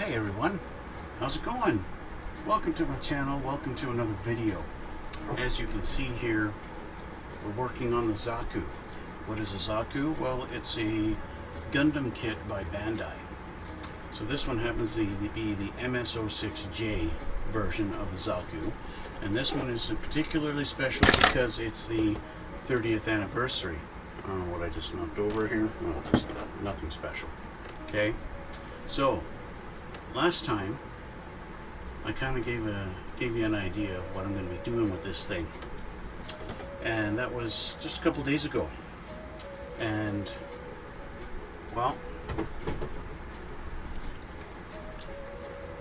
Hey everyone, how's it going? Welcome to my channel, welcome to another video. As you can see here, we're working on the Zaku. What is a Zaku? Well, it's a Gundam kit by Bandai. So this one happens to be the MS-06J version of the Zaku. And this one is particularly special because it's the 30th anniversary. I don't know what I just knocked over here. No, just nothing special. Okay, so last time I kind of gave you an idea of what I'm going to be doing with this thing, and that was just a couple days ago. And well,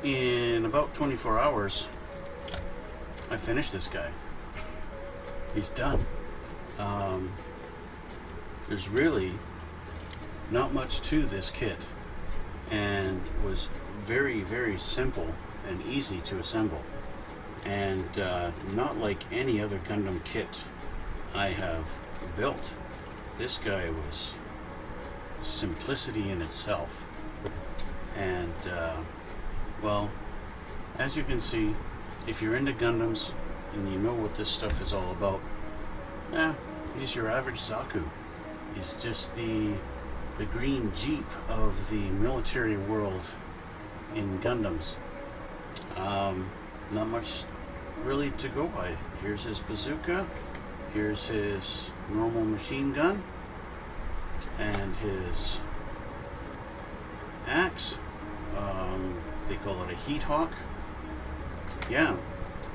in about 24 hours I finished this guy. He's done. There's really not much to this kit, and was very, very simple and easy to assemble, and not like any other Gundam kit I have built. This guy was simplicity in itself, and well, as you can see, if you're into Gundams and you know what this stuff is all about, he's your average Zaku. He's just the green Jeep of the military world in Gundams. Not much really to go by. Here's his bazooka, here's his normal machine gun, and his axe. They call it a heat hawk. Yeah,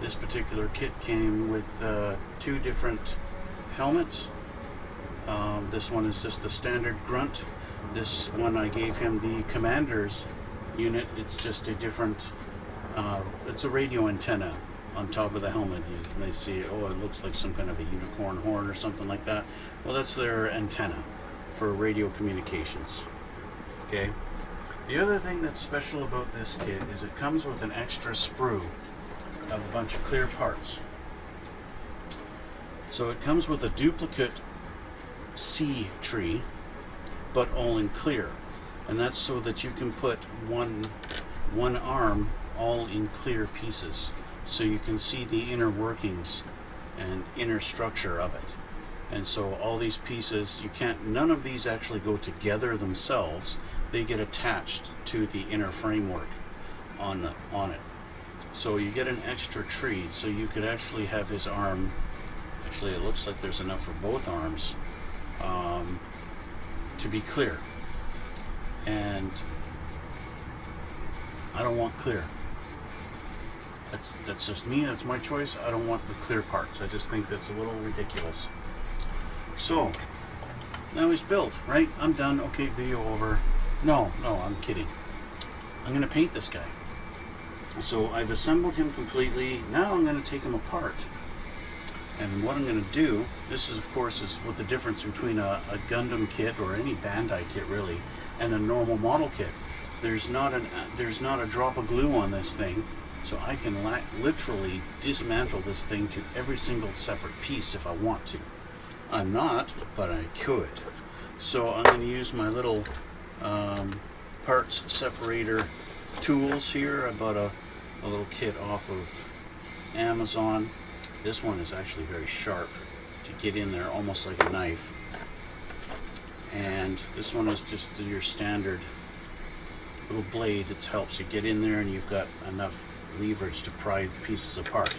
this particular kit came with two different helmets. This one is just the standard grunt. This one I gave him the commander's unit. It's just a different, it's a radio antenna on top of the helmet. You may see, oh, it looks like some kind of a unicorn horn or something like that. Well, that's their antenna for radio communications. Okay. The other thing that's special about this kit is it comes with an extra sprue of a bunch of clear parts. So it comes with a duplicate C tree, but all in clear, and that's so that you can put one arm all in clear pieces, so you can see the inner workings and inner structure of it. And so all these pieces, none of these actually go together themselves. They get attached to the inner framework on it. So you get an extra tree, so you could actually have his arm. Actually, it looks like there's enough for both arms to be clear, and I don't want clear. That's just me. That's my choice. I don't want the clear parts. I just think that's a little ridiculous. So now he's built, right? I'm done. Okay, video over. No, I'm kidding. I'm gonna paint this guy. So I've assembled him completely. Now I'm gonna take him apart. And what I'm going to do, this is of course is what the difference between a Gundam kit, or any Bandai kit really, and a normal model kit. There's not a drop of glue on this thing, so I can literally dismantle this thing to every single separate piece if I want to. I'm not, but I could. So I'm going to use my little parts separator tools here. I bought a little kit off of Amazon. This one is actually very sharp to get in there, almost like a knife. And this one is just your standard little blade. It helps you get in there, and you've got enough leverage to pry pieces apart.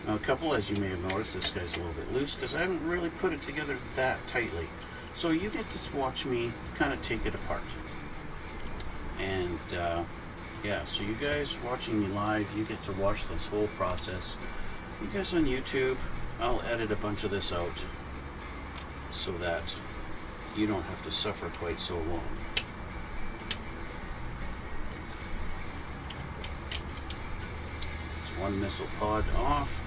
Now, a couple, as you may have noticed, this guy's a little bit loose because I haven't really put it together that tightly. So you get to watch me kind of take it apart. And yeah, so you guys watching me live, you get to watch this whole process. You guys on YouTube, I'll edit a bunch of this out so that you don't have to suffer quite so long. There's one missile pod off.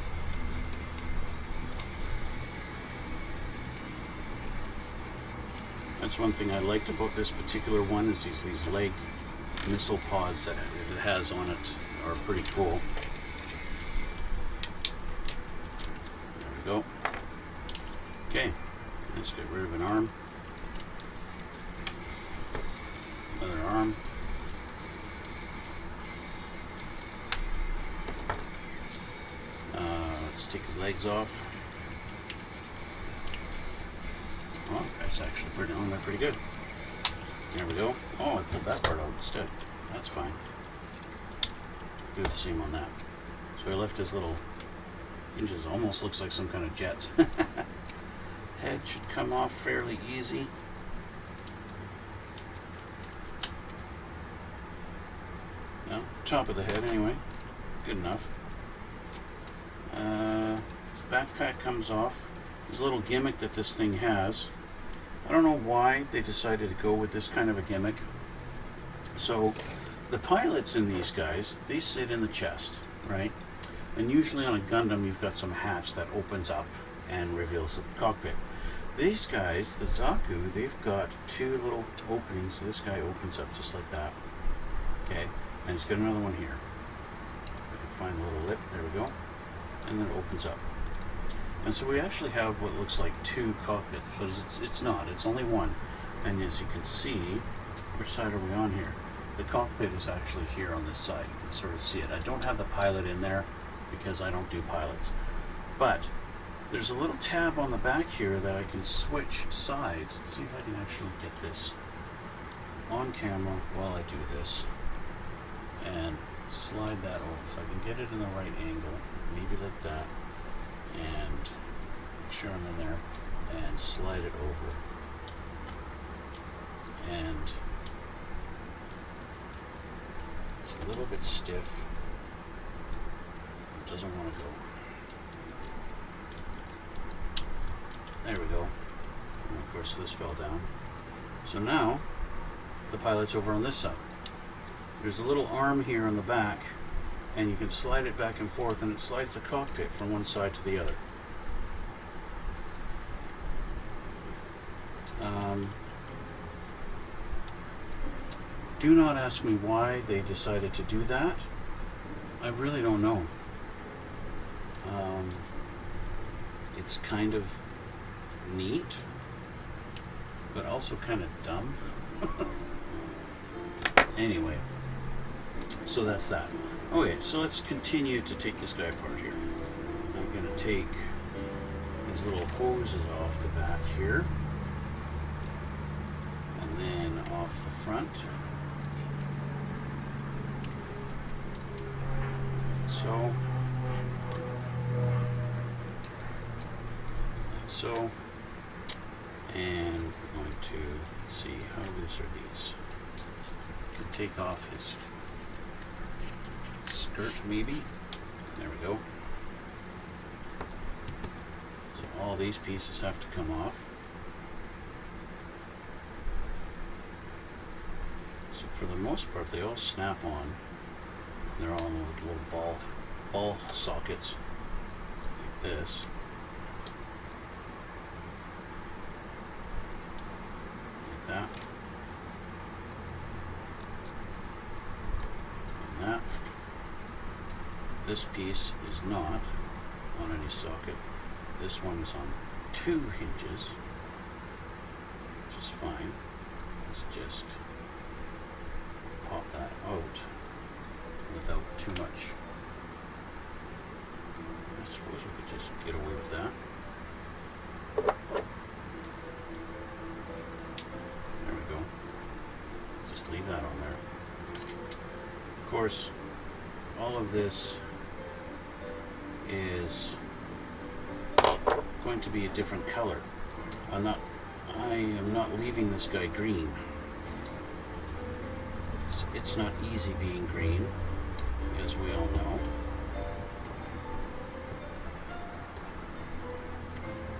That's one thing I liked about this particular one, is these leg missile pods that it has on it are pretty cool. Go. Okay, let's get rid of an arm. Another arm. comes off. Oh, that's actually pretty on there pretty good. There we go. Oh, I pulled that part out instead. That's fine. Do the same on that. So I left his little hinges. Almost looks like some kind of jets. Head should come off fairly easy. No, top of the head anyway. Good enough. His backpack comes off. There's a little gimmick that this thing has. I don't know why they decided to go with this kind of a gimmick. So the pilots in these guys, they sit in the chest, right? And usually on a Gundam you've got some hatch that opens up and reveals the cockpit. These guys, the Zaku, they've got two little openings. So this guy opens up just like that. Okay, and it's got another one here. Find the little lip, there we go. And then it opens up. And so we actually have what looks like two cockpits, but it's not, it's only one. And as you can see, which side are we on here? The cockpit is actually here on this side. You can sort of see it. I don't have the pilot in there because I don't do pilots. But there's a little tab on the back here that I can switch sides. Let's see if I can actually get this on camera while I do this. And slide that over. If I can get it in the right angle, maybe like that. And make sure I'm in there. And slide it over. And it's a little bit stiff. It doesn't want to go. There we go. And of course this fell down. So now the pilot's over on this side. There's a little arm here on the back, and you can slide it back and forth, and it slides the cockpit from one side to the other. Do not ask me why they decided to do that. I really don't know. It's kind of neat, but also kind of dumb. Anyway, so that's that. Okay, so let's continue to take this guy apart here. I'm going to take these little hoses off the back here, and then off the front. So, and we're going to, let's see, how loose are these? Can take off his skirt maybe. There we go. So all these pieces have to come off. So for the most part they all snap on. They're all in little ball sockets like this. Like that. And that. This piece is not on any socket. This one is on two hinges, which is fine. Let's just pop that out without too much. I suppose we could just get away with that. There we go. Just leave that on there. Of course, all of this is going to be a different color. I am not leaving this guy green. It's not easy being green, as we all know.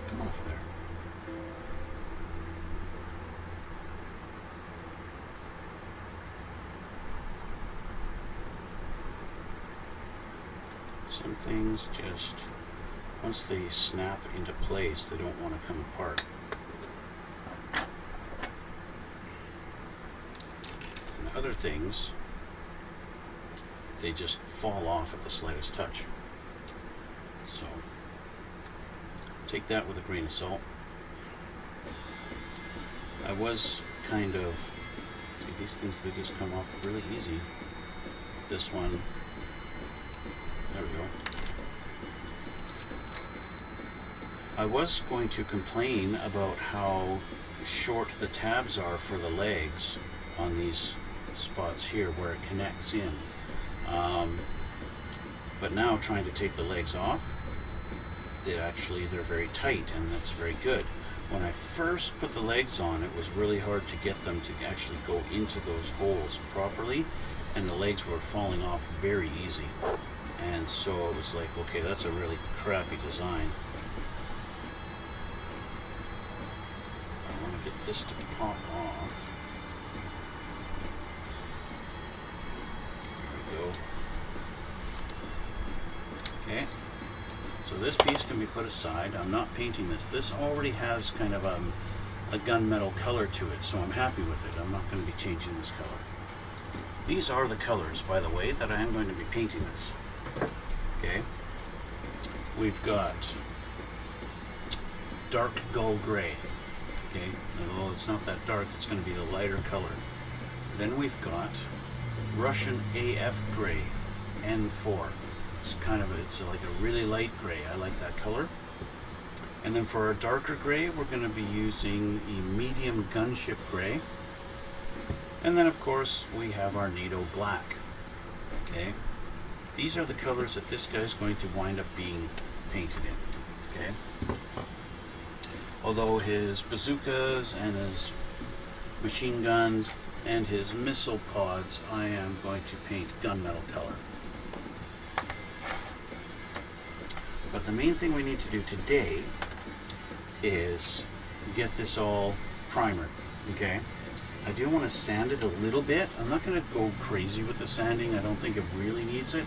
Come off of there. Some things just, once they snap into place, they don't want to come apart. And other things, they just fall off at the slightest touch. So take that with a grain of salt. I was kind of, see, these things, they just come off really easy. This one, there we go. I was going to complain about how short the tabs are for the legs on these spots here where it connects in. But now trying to take the legs off, they're very tight, and that's very good. When I first put the legs on, it was really hard to get them to actually go into those holes properly, and the legs were falling off very easy. And so it was like, okay, that's a really crappy design. I want to get this to pop off. There we go. Okay, so this piece can be put aside. I'm not painting this. This already has kind of a gunmetal color to it, so I'm happy with it. I'm not going to be changing this color. These are the colors, by the way, that I am going to be painting this. Okay, we've got dark gull gray. Okay, although it's not that dark, it's going to be the lighter color. Then we've got Russian AF gray, N4. It's like a really light gray. I like that color. And then for our darker gray, we're going to be using a medium gunship gray. And then of course we have our NATO black. Okay, these are the colors that this guy's going to wind up being painted in. Okay, although his bazookas and his machine guns and his missile pods, I am going to paint gunmetal color. But the main thing we need to do today is get this all primered. Okay, I do want to sand it a little bit. I'm not going to go crazy with the sanding. I don't think it really needs it.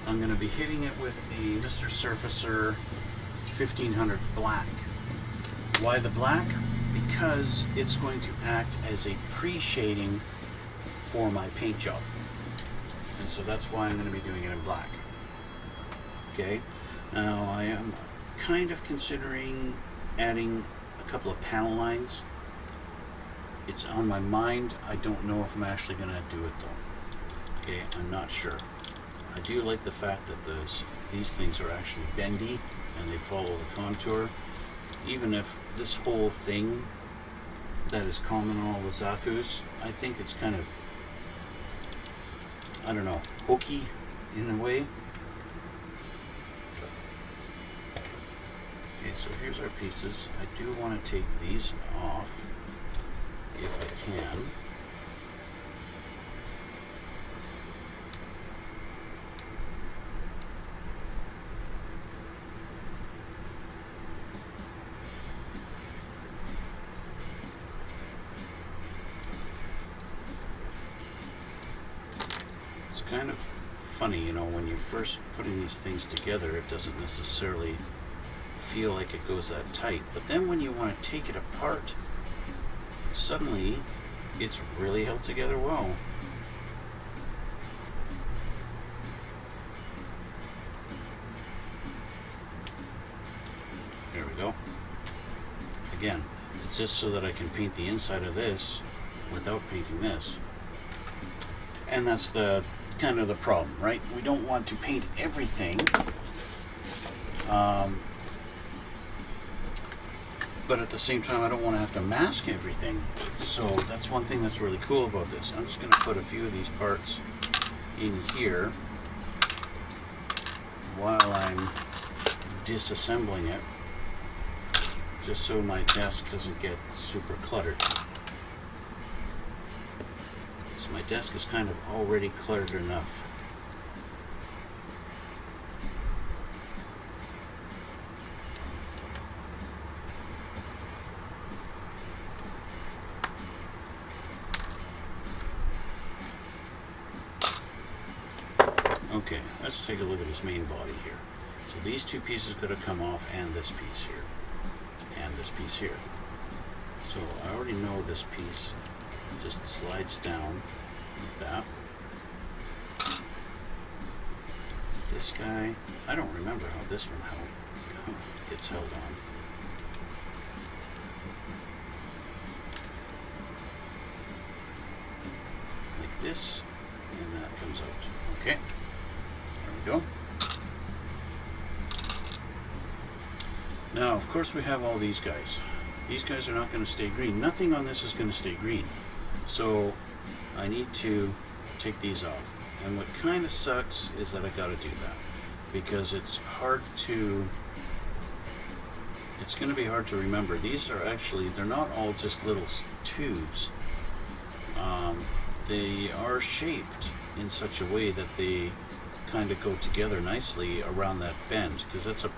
I'm going to be hitting it with the Mr. Surfacer 1500 black. Why the black? Because it's going to act as a pre-shading for my paint job. And so that's why I'm going to be doing it in black. Okay, now I am kind of considering adding a couple of panel lines. It's on my mind. I don't know if I'm actually going to do it though. Okay, I'm not sure. I do like the fact that these things are actually bendy and they follow the contour. Even if this whole thing that is common on all the Zakus, I think it's kind of, I don't know, hokey in a way. Okay, so here's our pieces. I do want to take these off if I can. It's kind of funny, you know, when you're first putting these things together, it doesn't necessarily feel like it goes that tight, but then when you want to take it apart, suddenly it's really held together well. There we go. Again, it's just so that I can paint the inside of this without painting this. And that's the kind of the problem, right? We don't want to paint everything. But at the same time, I don't want to have to mask everything. So that's one thing that's really cool about this. I'm just going to put a few of these parts in here while I'm disassembling it, just so my desk doesn't get super cluttered. So my desk is kind of already cluttered enough. Okay, let's take a look at his main body here. So these two pieces got to come off, and this piece here, and this piece here. So I already know this piece just slides down like that. This guy, I don't remember how this one gets held on. Like this, and that comes out. Okay. There we go. Now, of course, we have all these guys. These guys are not going to stay green. Nothing on this is going to stay green. So I need to take these off. And what kind of sucks is that I got to do that, because it's hard to, it's going to be hard to remember. These are actually, they're not all just little tubes. They are shaped in such a way that they kind of go together nicely around that bend, because that's a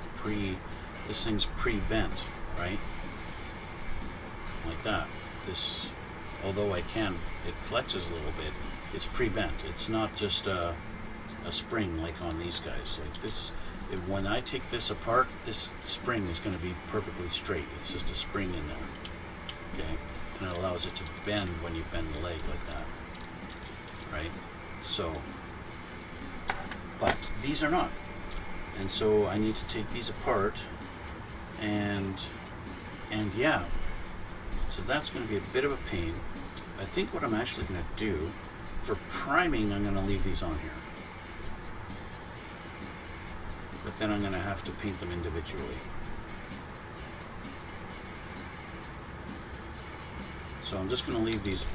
this thing's pre-bent, right? Like that. This, although it flexes a little bit, it's pre-bent. It's not just a spring like on these guys. Like this, when I take this apart, this spring is going to be perfectly straight. It's just a spring in there, okay? And it allows it to bend when you bend the leg like that, right? So, but these are not. And so I need to take these apart, and yeah, so that's going to be a bit of a pain. I think what I'm actually going to do for priming, I'm going to leave these on here, but then I'm going to have to paint them individually. So I'm just going to leave these.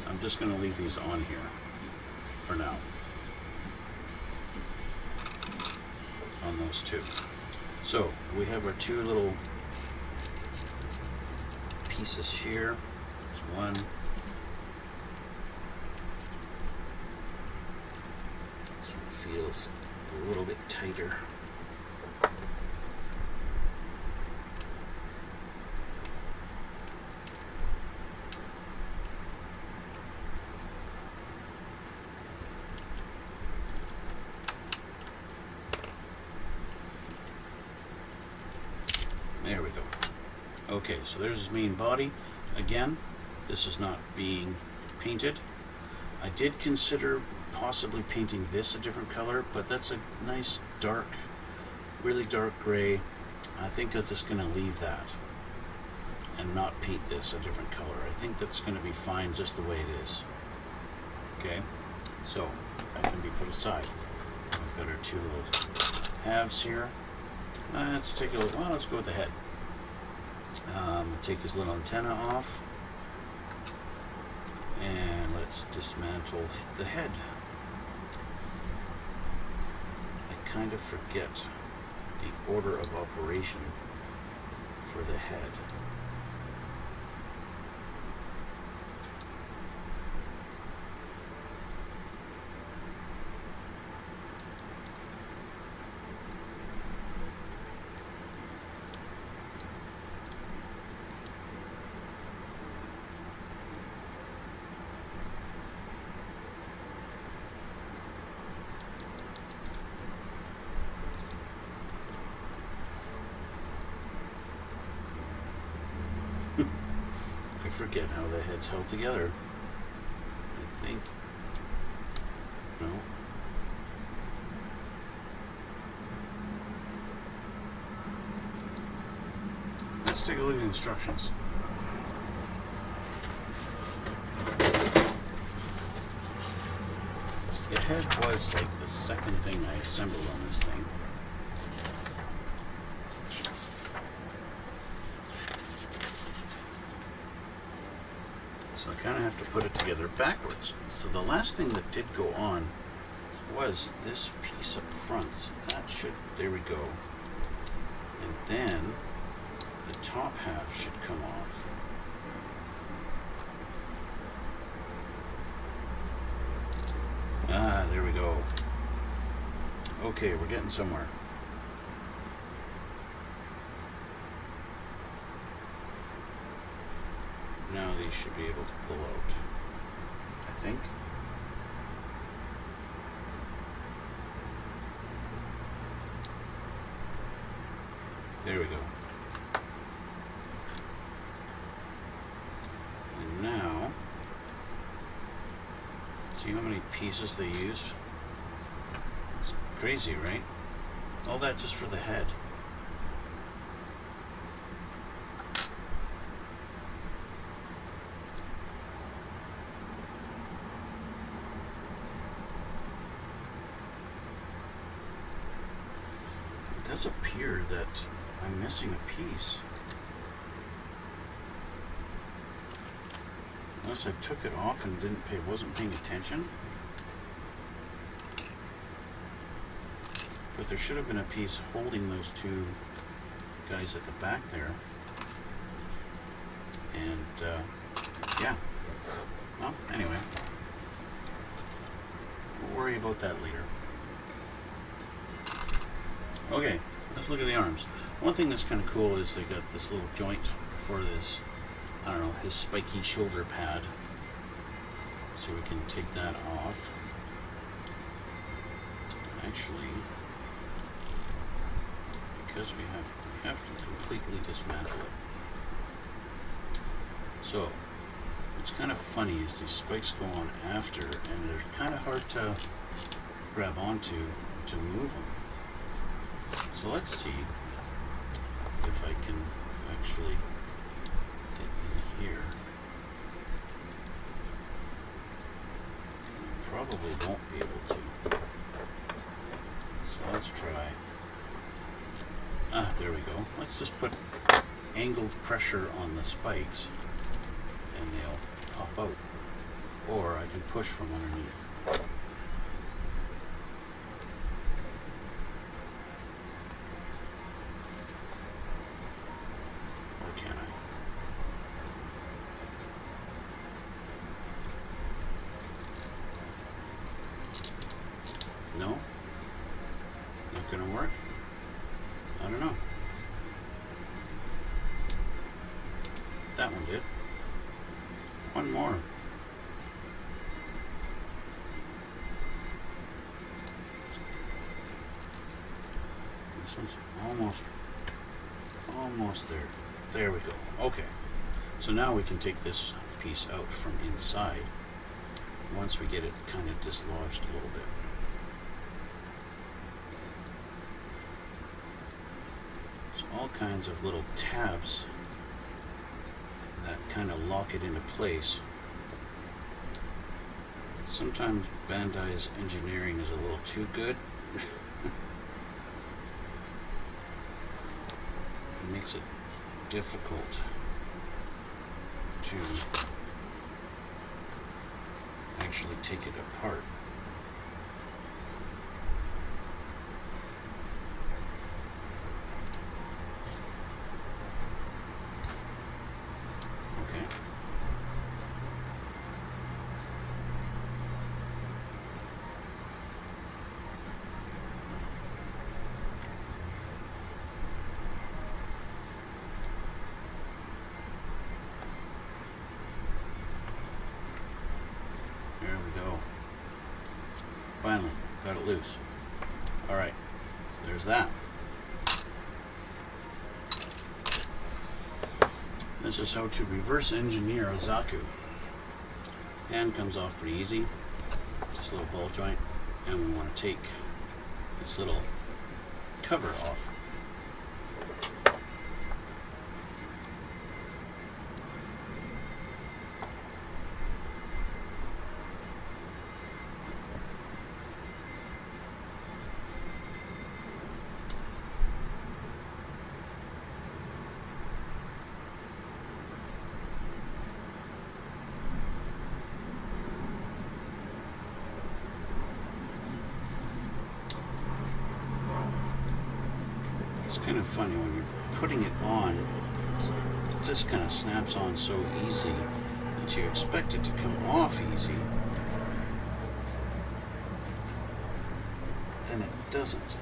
I'm just going to leave these on here for now. On those two. So we have our two little pieces here. There's one. This one feels a little bit tighter. There we go. Okay, so there's his main body. Again, this is not being painted. I did consider possibly painting this a different color, but that's a nice dark, really dark gray. I think I'm just going to leave that and not paint this a different color. I think that's going to be fine just the way it is. Okay, so that can be put aside. We've got our two little halves here. Let's take a look. Well, let's go with the head. Take his little antenna off, and let's dismantle the head. I kind of forget the order of operation for the head. I forget how the head's held together. I think, no. Let's take a look at the instructions. So the head was like the second thing I assembled on this thing. So I kind of have to put it together backwards. So the last thing that did go on was this piece up front. So that should, there we go. And then the top half should come off. Ah, there we go. Okay, we're getting somewhere. Now these should be able to pull out, I think. There we go. And now, see how many pieces they used? It's crazy, right? All that just for the head. It does appear that I'm missing a piece. Unless I took it off and wasn't paying attention. But there should have been a piece holding those two guys at the back there. And yeah. Well, anyway. We'll worry about that later. Okay, let's look at the arms. One thing that's kind of cool is they got this little joint for this, I don't know, his spiky shoulder pad. So we can take that off. Actually, because we have to completely dismantle it. So, what's kind of funny is these spikes go on after, and they're kind of hard to grab onto to move them. So let's see if I can actually get in here. Probably won't be able to. So let's try. Ah, there we go. Let's just put angled pressure on the spikes and they'll pop out. Or I can push from underneath. Or can I? No? Not gonna work? I don't know. That one did. One more. This one's almost there. There we go. Okay. So now we can take this piece out from inside once we get it kind of dislodged a little bit. So all kinds of little tabs that kind of lock it into place. Sometimes Bandai's engineering is a little too good. It makes it difficult to actually take it apart. Okay. There we go. Finally, got it loose. Alright, so there's that. This is how to reverse engineer a Zaku. Hand comes off pretty easy. Just a little ball joint. And we want to take this little cover off. It's kind of funny when you're putting it on, it just kind of snaps on so easy that you expect it to come off easy, but then it doesn't.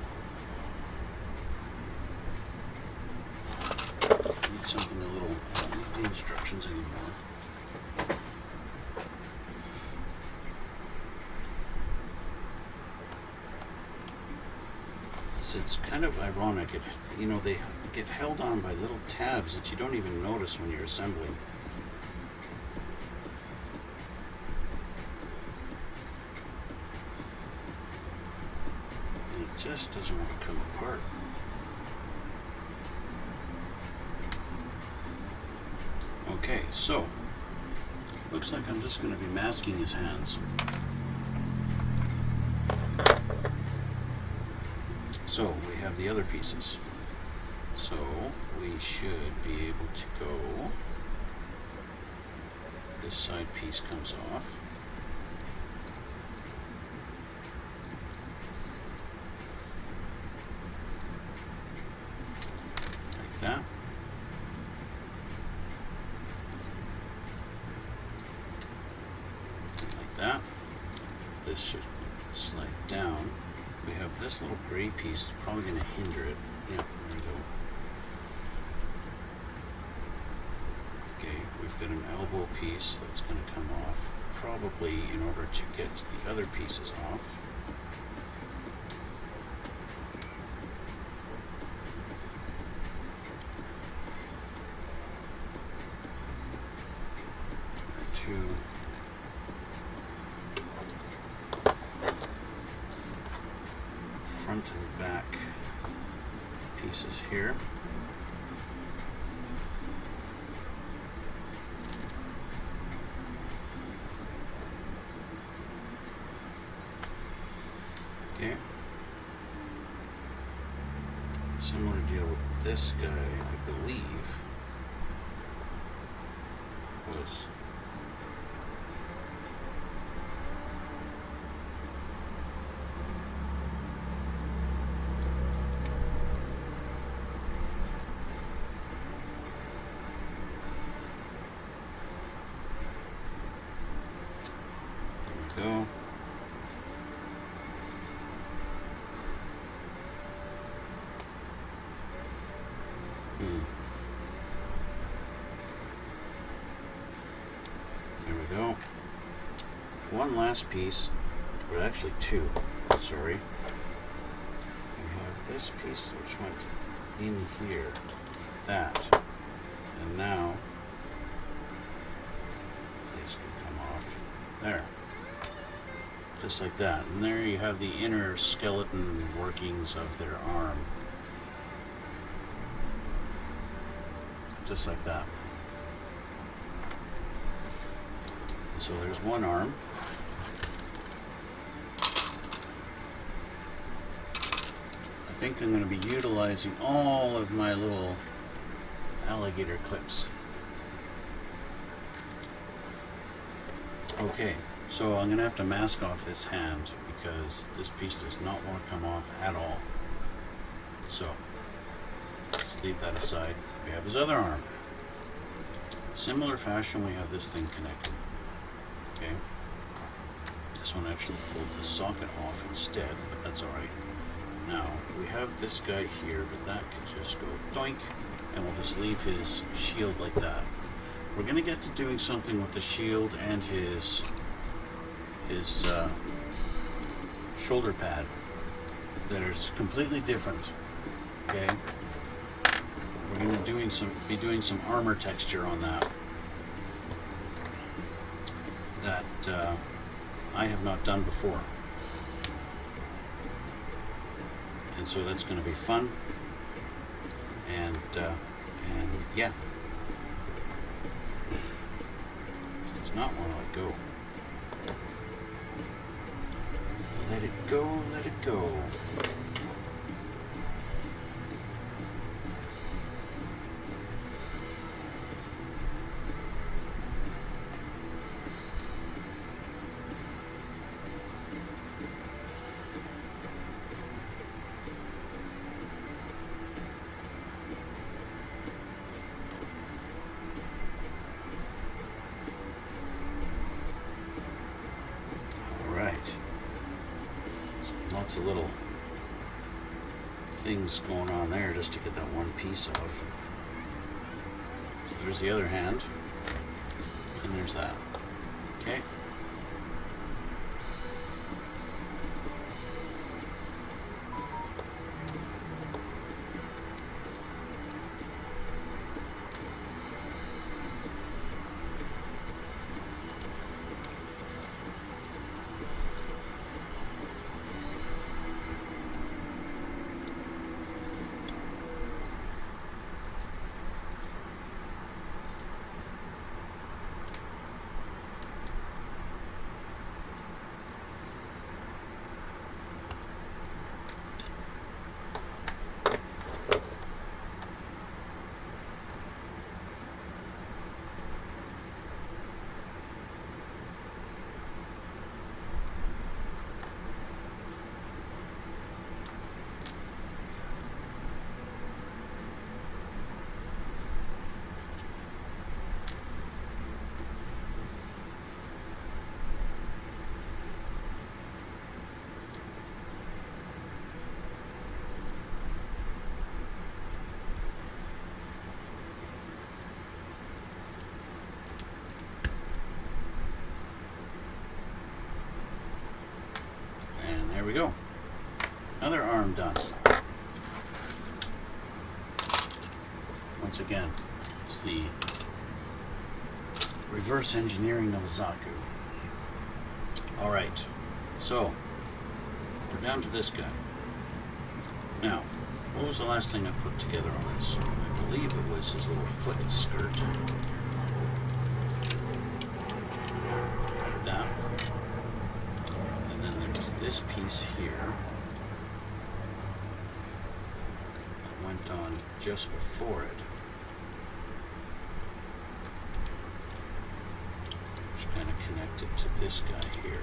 I need something a little, I don't need the instructions anymore. It's kind of ironic. You know, they get held on by little tabs that you don't even notice when you're assembling. And it just doesn't want to come apart. Okay, so looks like I'm just going to be masking his hands. So we have the other pieces. So we should be able to go. This side piece comes off. Like that. Like that. This should slide down. We have this little gray piece. It's probably going to hinder it. Yeah, there we go. Okay, we've got an elbow piece that's going to come off, probably in order to get the other pieces off. Two. Front and back pieces here. Okay. Similar deal with this guy, I believe, was go. There we go. One last piece, or actually two, sorry. We have this piece which went in here, that, and now this can come off there. Just like that. And there you have the inner skeleton workings of their arm. Just like that. So there's one arm. I think I'm going to be utilizing all of my little alligator clips. Okay. So I'm going to have to mask off this hand because this piece does not want to come off at all. So let's leave that aside. We have his other arm. Similar fashion, we have this thing connected. Okay. This one actually pulled the socket off instead, but that's alright. Now we have this guy here, but that could just go doink, and we'll just leave his shield like that. We're going to get to doing something with the shield and his shoulder pad that is completely different. Okay, we're going to be doing some armor texture on that I have not done before, and so that's going to be fun. And yeah, this does not want to let go. Let it go, let it go. Lots of little things going on there just to get that one piece off. So there's the other hand, and there's that. Okay. we go. Another arm done. Once again, it's the reverse engineering of a Zaku. Alright, so we're down to this guy. Now, what was the last thing I put together on this? I believe it was his little foot skirt. Like that. And then there's this piece here that went on just before it. Which kind of connected to this guy here.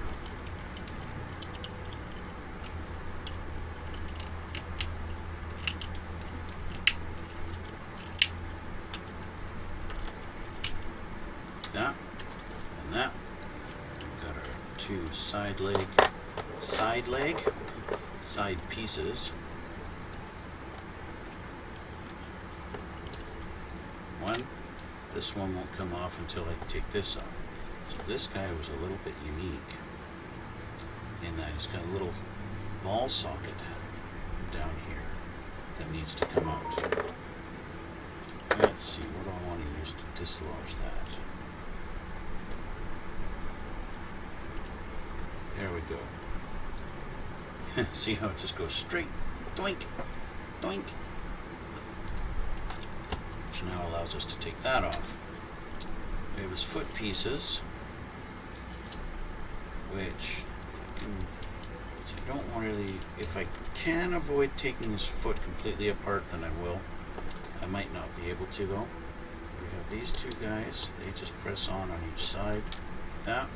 That and that. We've got our two side pieces. One, this one won't come off until I take this off. So this guy was a little bit unique in that he's got a little ball socket down here that needs to come out. Let's see, what do I want to use to dislodge that? There we go. See how it just goes straight, doink, doink. Which now allows us to take that off. We have his foot pieces, which if I can, see, I don't want really, if I can avoid taking his foot completely apart, then I will. I might not be able to though. We have these two guys, they just press on each side. That.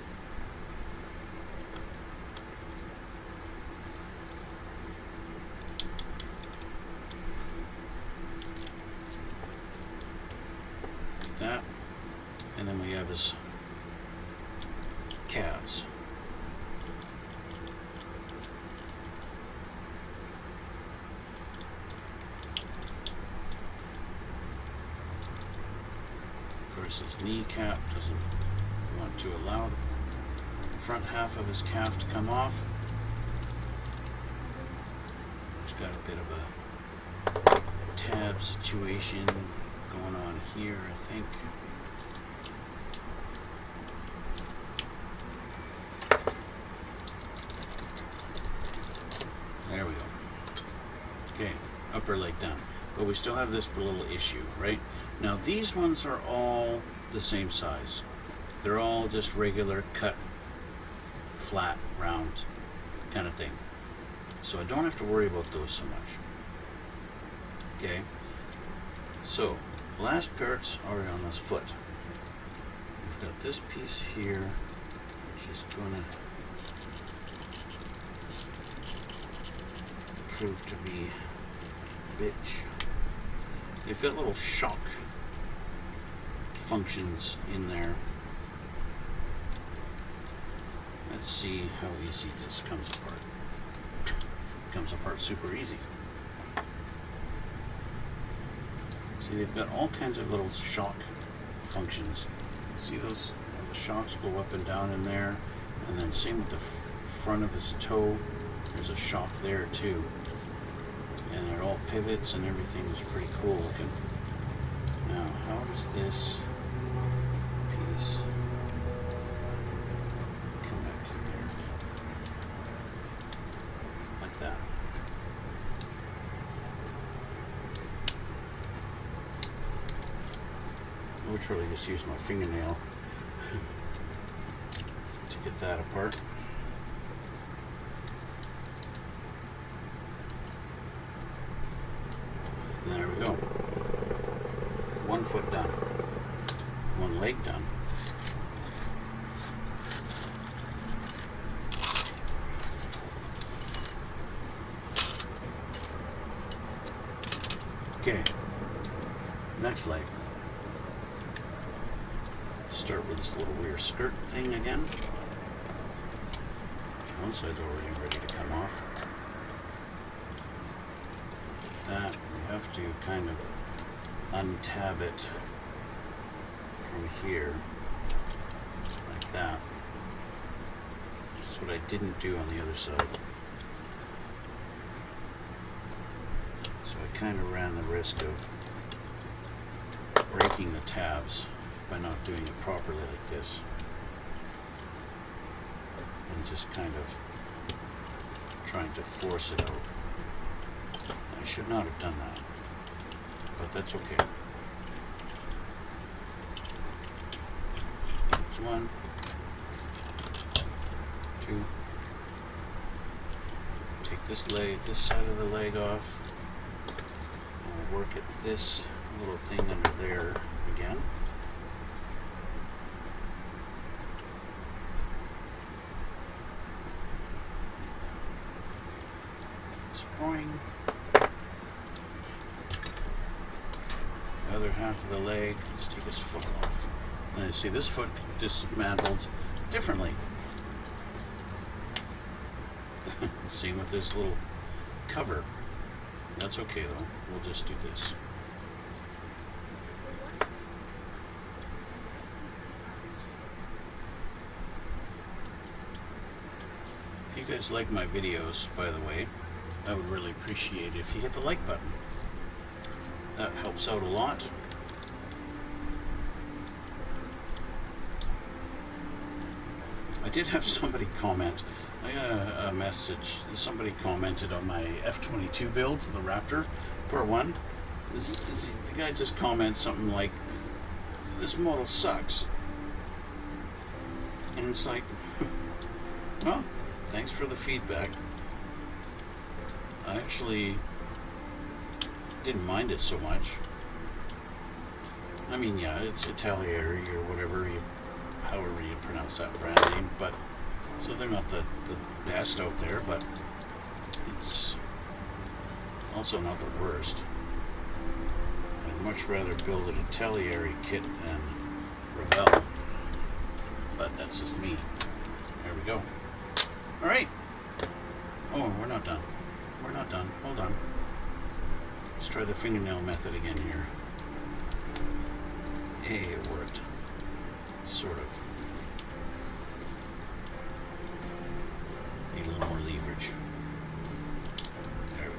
That. And then we have his calves. Of course, his kneecap doesn't want to allow the front half of his calf to come off. He's got a bit of a tab situation going on here, I think. There we go. Okay, upper leg down. But we still have this little issue, right? Now these ones are all the same size. They're all just regular cut, flat, round kind of thing. So I don't have to worry about those so much. Okay, so the last parts are on this foot. We've got this piece here, which is gonna prove to be a bitch. You've got little shock functions in there. Let's see how easy this comes apart. Comes apart super easy. See, they've got all kinds of little shock functions. See those? The shocks go up and down in there, and then same with the front of his toe. There's a shock there too. And they're all pivots and everything is pretty cool looking. Now, how does this piece connect in there? Like that. I literally just used my fingernail to get that apart. There we go. One foot done. One leg done. Okay. Next leg. Start with this little weird skirt thing again. One side's already ready to come off. That we have to kind of untab it from here like that, which is what I didn't do on the other side. kind of ran the risk of breaking the tabs by not doing it properly like this. And just kind of trying to force it out. I should not have done that, but that's okay. There's 1, 2. Take this side of the leg off. And we'll work at this little thing under there again. Spring. The other half of the leg, let's take his foot off. And you see this foot dismantled differently. Same with this little cover. That's okay though, we'll just do this. If you guys like my videos, by the way, I would really appreciate it if you hit the like button. That helps out a lot. I did have somebody comment. I got a message. Somebody commented on my F-22 build, the Raptor, Part 1. The guy just comments something like, "This model sucks." And it's like, well, thanks for the feedback. I actually didn't mind it so much. I mean, yeah, it's Italieri or whatever, however you pronounce that brand name, but so they're not the best out there, but it's also not the worst. I'd much rather build an Italieri kit than Revell, but that's just me. There we go. All right. Oh, we're not done. We're not done. Hold on. Let's try the fingernail method again here. Hey, it worked. Sort of. Need a little more leverage. There we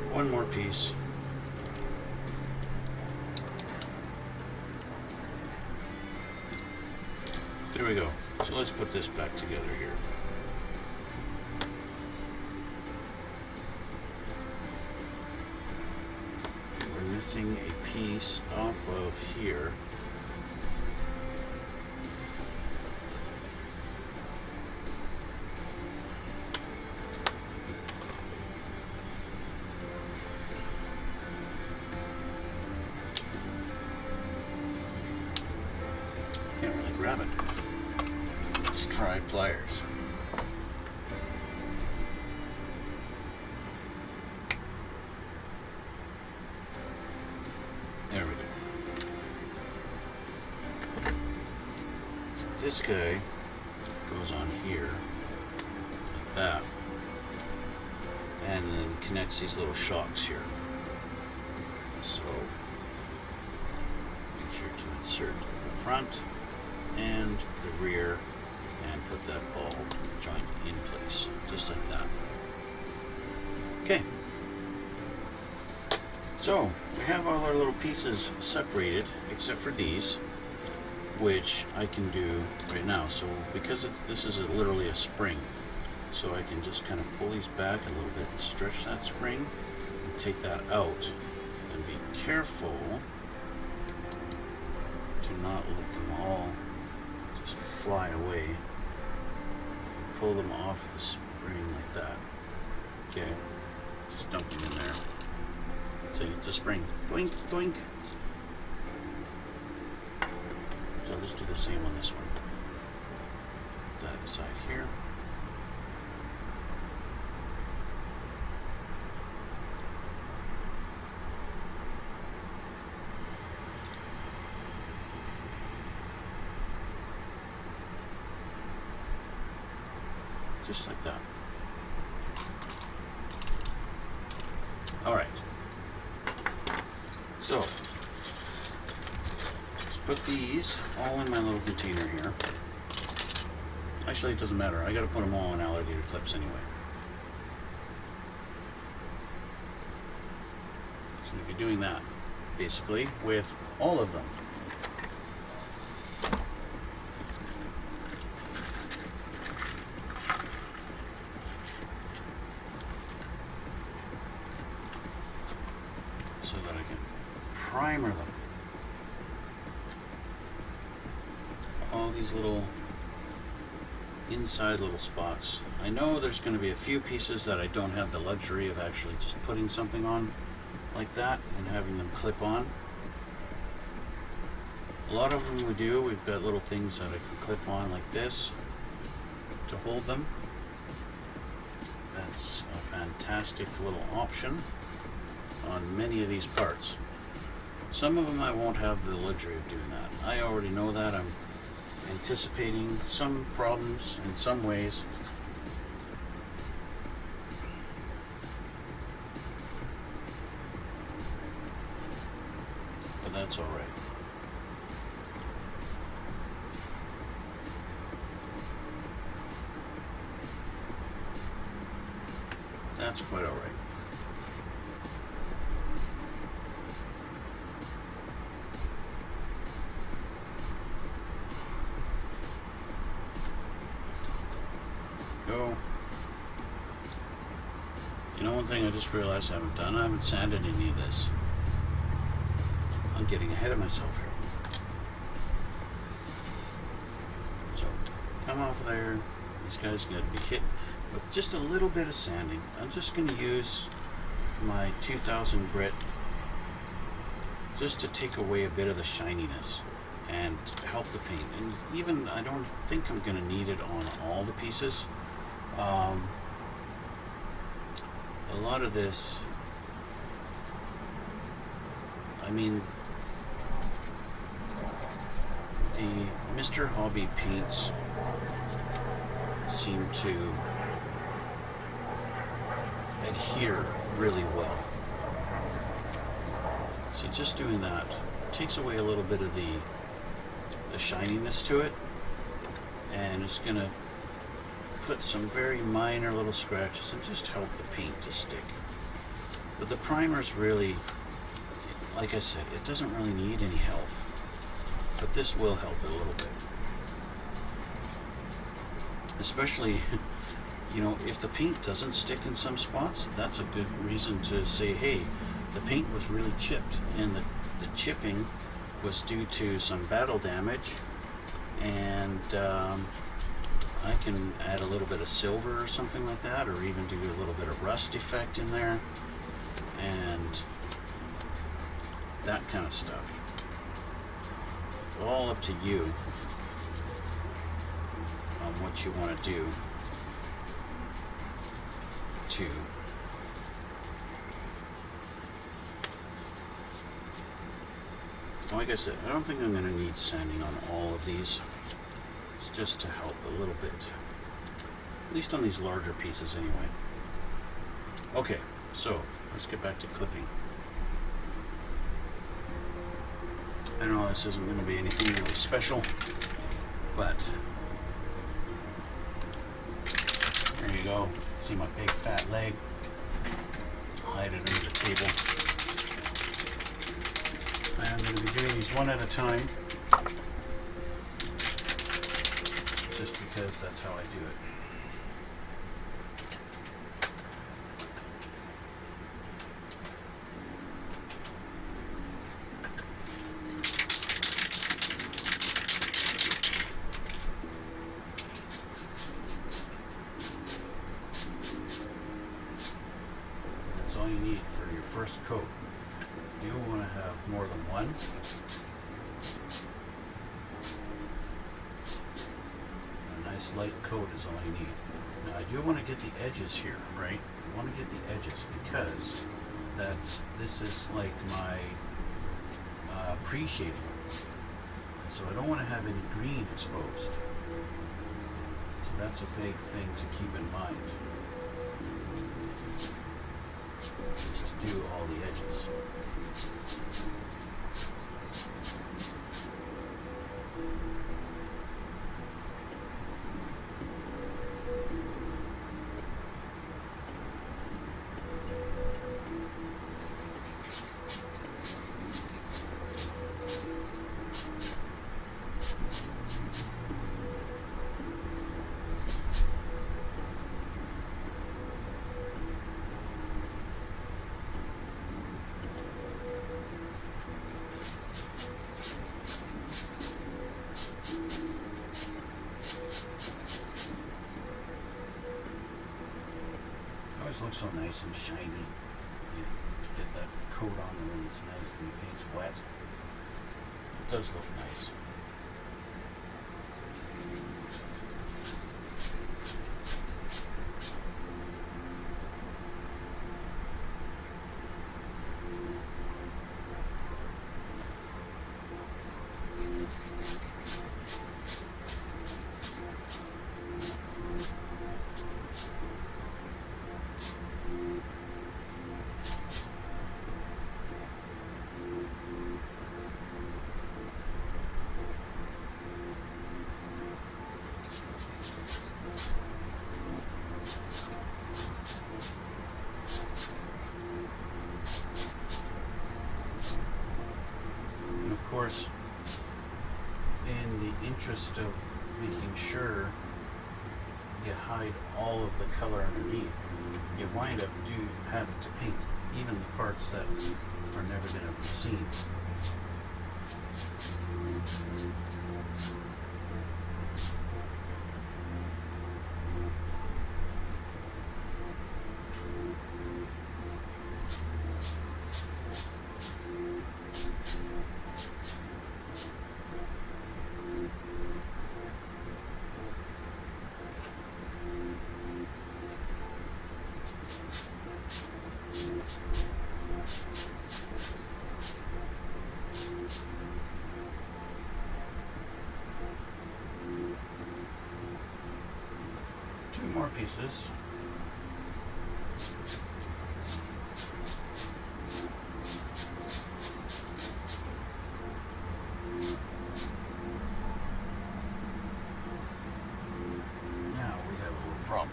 go. One more piece. There we go. So let's put this back together here. We're missing a piece off of here. Can't really grab it. Let's try pliers. There we go. So this guy goes on here, like that, and then connects these little shocks here. So make sure to insert the front and the rear and put that ball joint in place, just like that. Okay. So we have all our little pieces separated, except for these, which I can do right now. So because this is literally a spring, so I can just kind of pull these back a little bit and stretch that spring and take that out, and be careful to not let them all just fly away. Pull them off the spring like that. Okay, just dump them in there. So it's a spring. Doink, doink. So I'll just do the same on this one. Put that aside here. Just like that. All right. So let's put these all in my little container here. Actually, it doesn't matter. I gotta put them all on alligator clips anyway. So we'll be doing that, basically, with all of them. So that I can primer them. All these little inside little spots. I know there's going to be a few pieces that I don't have the luxury of actually just putting something on like that and having them clip on. A lot of them we do. We've got little things that I can clip on like this to hold them. That's a fantastic little option on many of these parts. Some of them I won't have the luxury of doing that. I already know that. I'm anticipating some problems in some ways. But that's all right. That's quite all right. Go. You know, one thing I just realized I haven't done, I haven't sanded any of this. I'm getting ahead of myself here. So, come off of there. These guys got to be hit with just a little bit of sanding. I'm just going to use my 2000 grit just to take away a bit of the shininess and help the paint. And even, I don't think I'm going to need it on all the pieces. A lot of this, I mean, the Mr. Hobby paints seem to adhere really well. So just doing that takes away a little bit of the shininess to it, and it's going to put some very minor little scratches and just help the paint to stick. But the primer's really, like I said, it doesn't really need any help, but this will help it a little bit. Especially, you know, if the paint doesn't stick in some spots, that's a good reason to say, hey, the paint was really chipped, and the chipping was due to some battle damage, and I can add a little bit of silver or something like that, or even do a little bit of rust effect in there, and that kind of stuff. It's all up to you on what you want to do to like I said, I don't think I'm going to need sanding on all of these. It's just to help a little bit, at least on these larger pieces anyway. Okay, so let's get back to clipping. I know this isn't going to be anything really special, but there you go. See my big fat leg? Hide it under the table. I'm going to be doing these one at a time, just because that's how I do it. That's all you need for your first coat. You do want to have more than one. A nice light coat is all you need. Now I do want to get the edges here, right? I want to get the edges because this is like my pre-shading. So I don't want to have any green exposed. So that's a big thing to keep in mind. Is to do all the edges. always looks so nice and shiny. You get that coat on when it's nice and the paint's wet. It does look nice. Of course, in the interest of making sure you hide all of the color underneath, you wind up having to paint even the parts that are never going to be seen. Two more pieces. Now we have a little problem.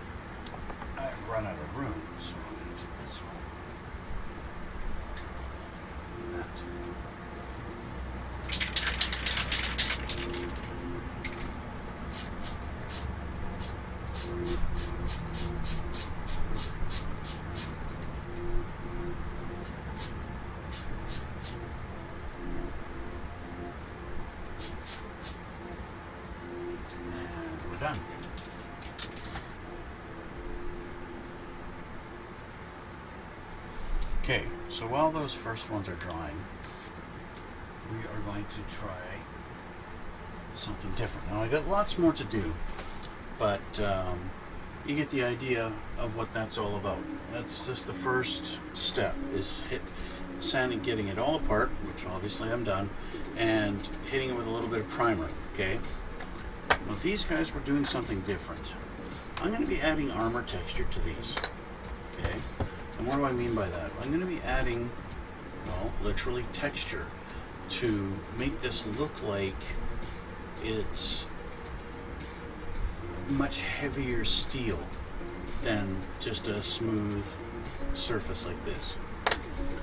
I've run out of room, so I'm going to do this one. That. And we're done. Okay, so while those first ones are drying, we are going to try something different. Now I got lots more to do, but you get the idea of what that's all about. That's just the first step, is sanding, getting it all apart, which obviously I'm done, and hitting it with a little bit of primer, okay? Now these guys were doing something different. I'm going to be adding armor texture to these, okay? And what do I mean by that? I'm going to be adding, well, literally texture to make this look like it's much heavier steel than just a smooth surface like this.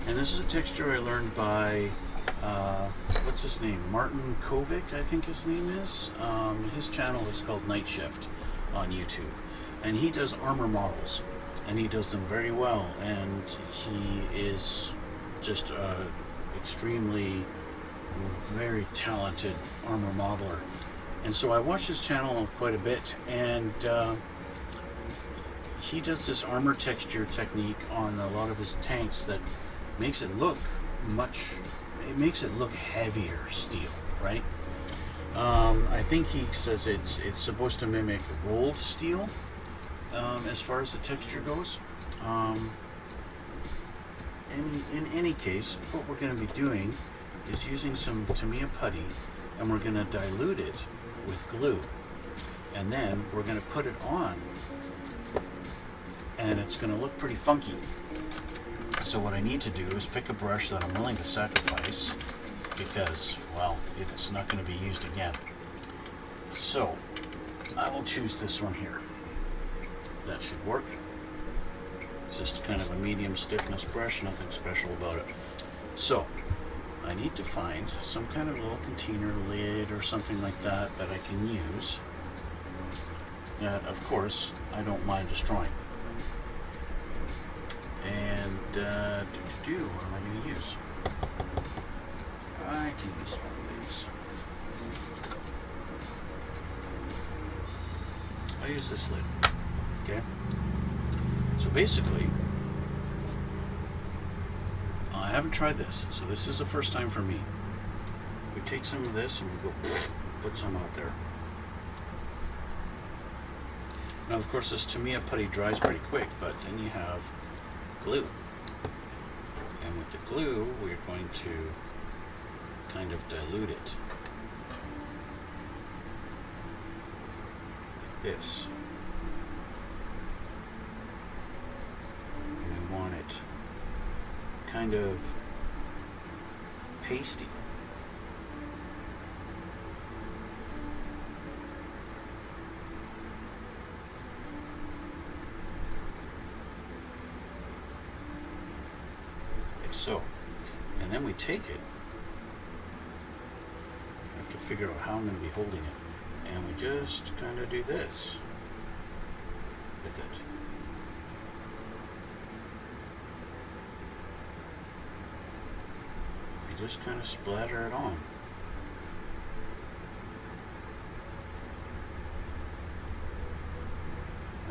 And this is a texture I learned by, what's his name? Martin Kovic, I think his name is. His channel is called Night Shift on YouTube. And he does armor models. And he does them very well. And he is just extremely, very talented armor modeler. And so I watch his channel quite a bit, and he does this armor texture technique on a lot of his tanks that makes it look heavier steel, right? I think he says it's supposed to mimic rolled steel as far as the texture goes. In any case, what we're going to be doing is using some Tamiya putty, and we're going to dilute it with glue, and then we're going to put it on, and it's going to look pretty funky. So what I need to do is pick a brush that I'm willing to sacrifice, because, well, it's not going to be used again. So I will choose this one here. That should work. It's just kind of a medium stiffness brush, nothing special about it. So I need to find some kind of little container lid or something like that that I can use, that of course I don't mind destroying. And what am I going to use? I can use one of these. I'll use this lid. Okay. So basically, I haven't tried this, so this is the first time for me. We take some of this and we go put some out there. Now, of course, this Tamiya putty dries pretty quick, but then you have glue. And with the glue, we're going to kind of dilute it. Like this. And we want it kind of pasty. Like so. And then we take it. I have to figure out how I'm going to be holding it. And we just kind of do this with it. We just kind of splatter it on.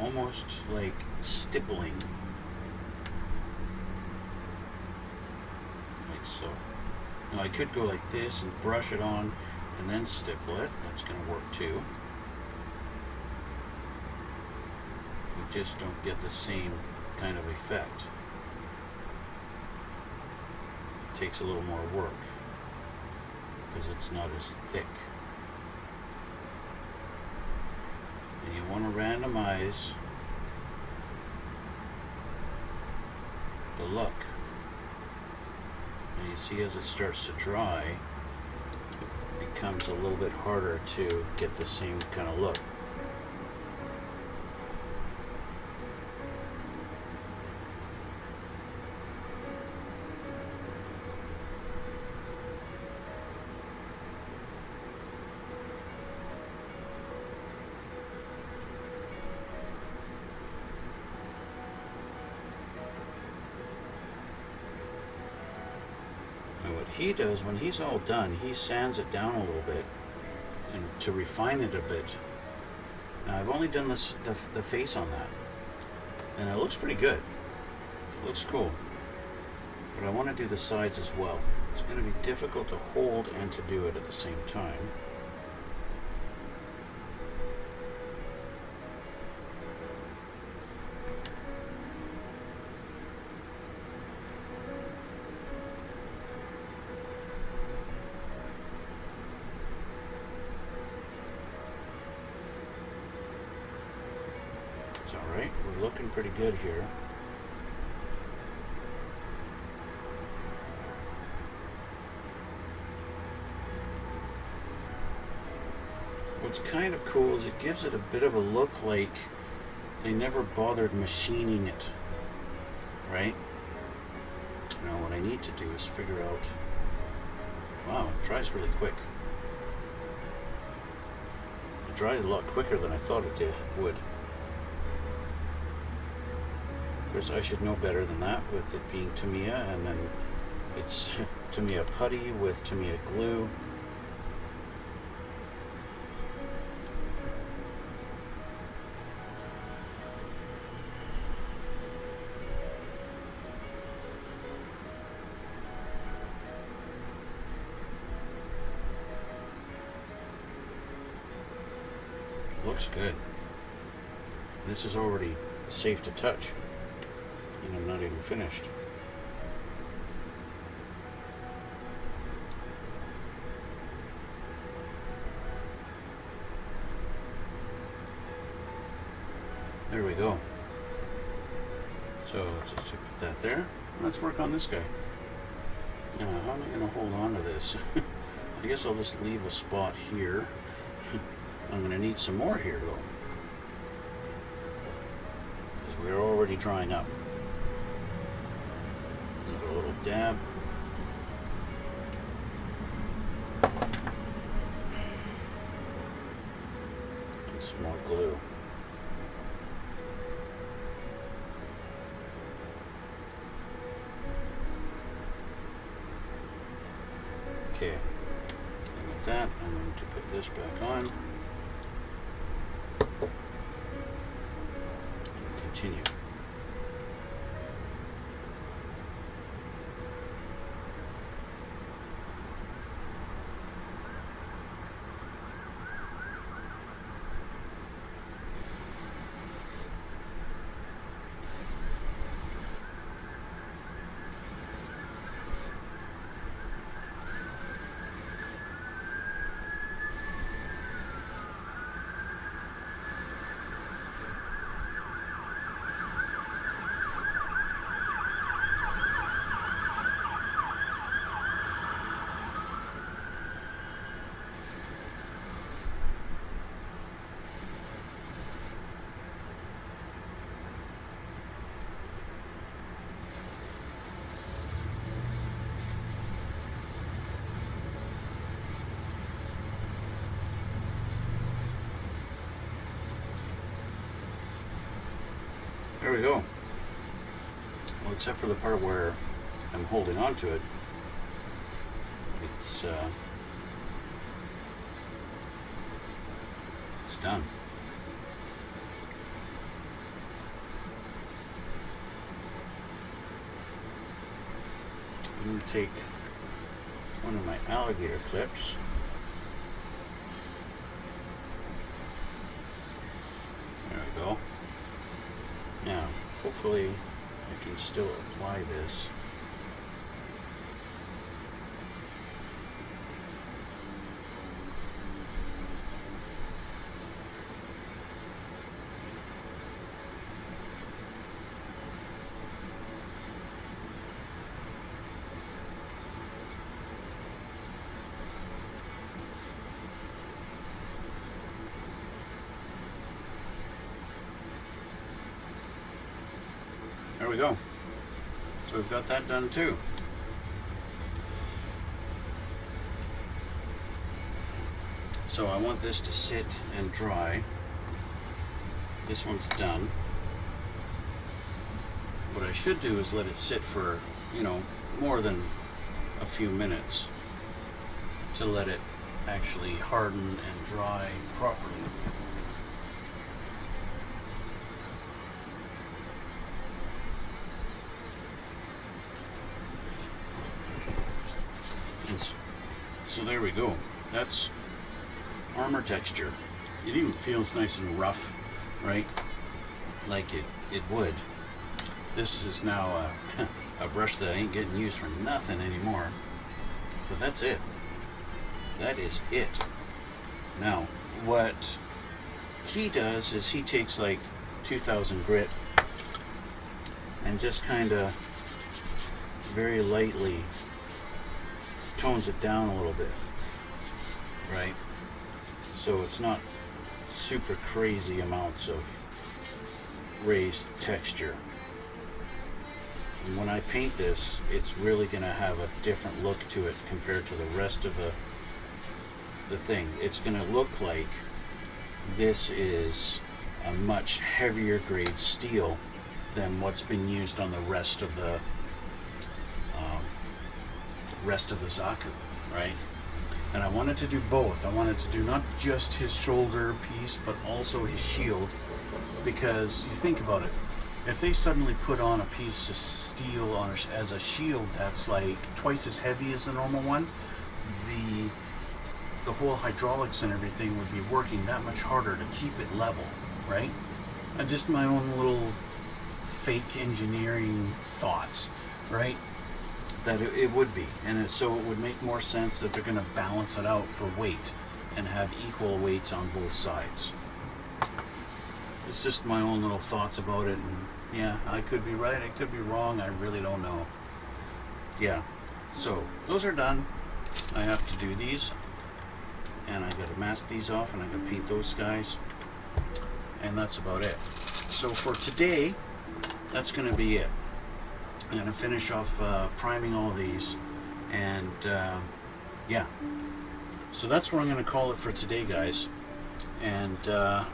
Almost like stippling. Like so. Now I could go like this and brush it on and then stipple it. That's going to work too. We just don't get the same kind of effect. It takes a little more work because it's not as thick. And you want to randomize the look. And you see as it starts to dry, it becomes a little bit harder to get the same kind of look. And what he does when he's all done, he sands it down a little bit and to refine it a bit. Now I've only done this the face on that, and it looks pretty good. It looks cool, but I want to do the sides as well. It's going to be difficult to hold and to do it at the same time. It's alright, we're looking pretty good here. What's kind of cool is it gives it a bit of a look like they never bothered machining it, right? Now what I need to do is figure out, wow, it dries really quick. It dries a lot quicker than I thought it would. Of course, I should know better than that with it being Tamiya, and then it's Tamiya putty with Tamiya glue. Looks good. This is already safe to touch, and I'm not even finished. There we go. So let's just put that there. Let's work on this guy. Now, how am I going to hold on to this? I guess I'll just leave a spot here. I'm going to need some more here though, because we're already drying up. Give it a little dab. And some more glue. Okay, and with that, I'm going to put this back on. And continue. there we go. Well, except for the part where I'm holding on to it, it's done. I'm going to take one of my alligator clips. There we go. Now, hopefully I can still apply this. There we go. So we've got that done too. So I want this to sit and dry. This one's done. What I should do is let it sit for, you know, more than a few minutes to let it actually harden and dry properly. So there we go. That's armor texture. It even feels nice and rough, right? Like it would. This is now a brush that ain't getting used for nothing anymore. But that's it. That is it. Now, what he does is he takes like 2000 grit and just kind of very lightly tones it down a little bit, right? So it's not super crazy amounts of raised texture. And when I paint this, it's really going to have a different look to it compared to the rest of the thing. It's going to look like this is a much heavier grade steel than what's been used on the rest of the Zaku, right? And I wanted to do both. I wanted to do not just his shoulder piece, but also his shield, because you think about it, if they suddenly put on a piece of steel on as a shield that's like twice as heavy as the normal one, the whole hydraulics and everything would be working that much harder to keep it level, right? And just my own little fake engineering thoughts, right? That it would be, and so it would make more sense that they're going to balance it out for weight and have equal weights on both sides. It's just my own little thoughts about it, and yeah, I could be right, I could be wrong, I really don't know. Yeah, so those are done. I have to do these, and I got to mask these off, and I got to paint those guys, and that's about it. So for today, that's going to be it. I'm going to finish off priming all these, and yeah, so that's where I'm going to call it for today, guys, and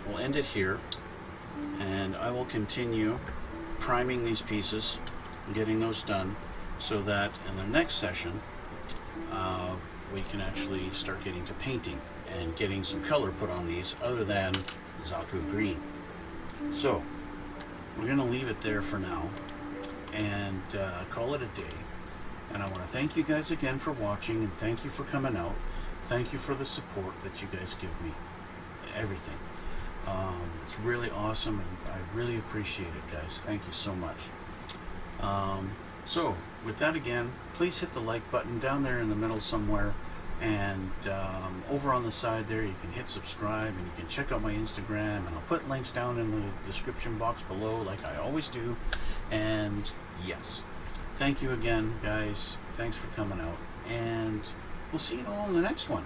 we'll end it here, and I will continue priming these pieces and getting those done so that in the next session we can actually start getting to painting and getting some color put on these other than Zaku green. So we're going to leave it there for now and call it a day. And I want to thank you guys again for watching, and thank you for coming out. Thank you for the support that you guys give me. Everything. It's really awesome, and I really appreciate it, guys. Thank you so much. So with that, again, please hit the like button down there in the middle somewhere, and over on the side there you can hit subscribe, and you can check out my Instagram, and I'll put links down in the description box below like I always do. And yes, thank you again, guys. Thanks for coming out, and we'll see you all in the next one.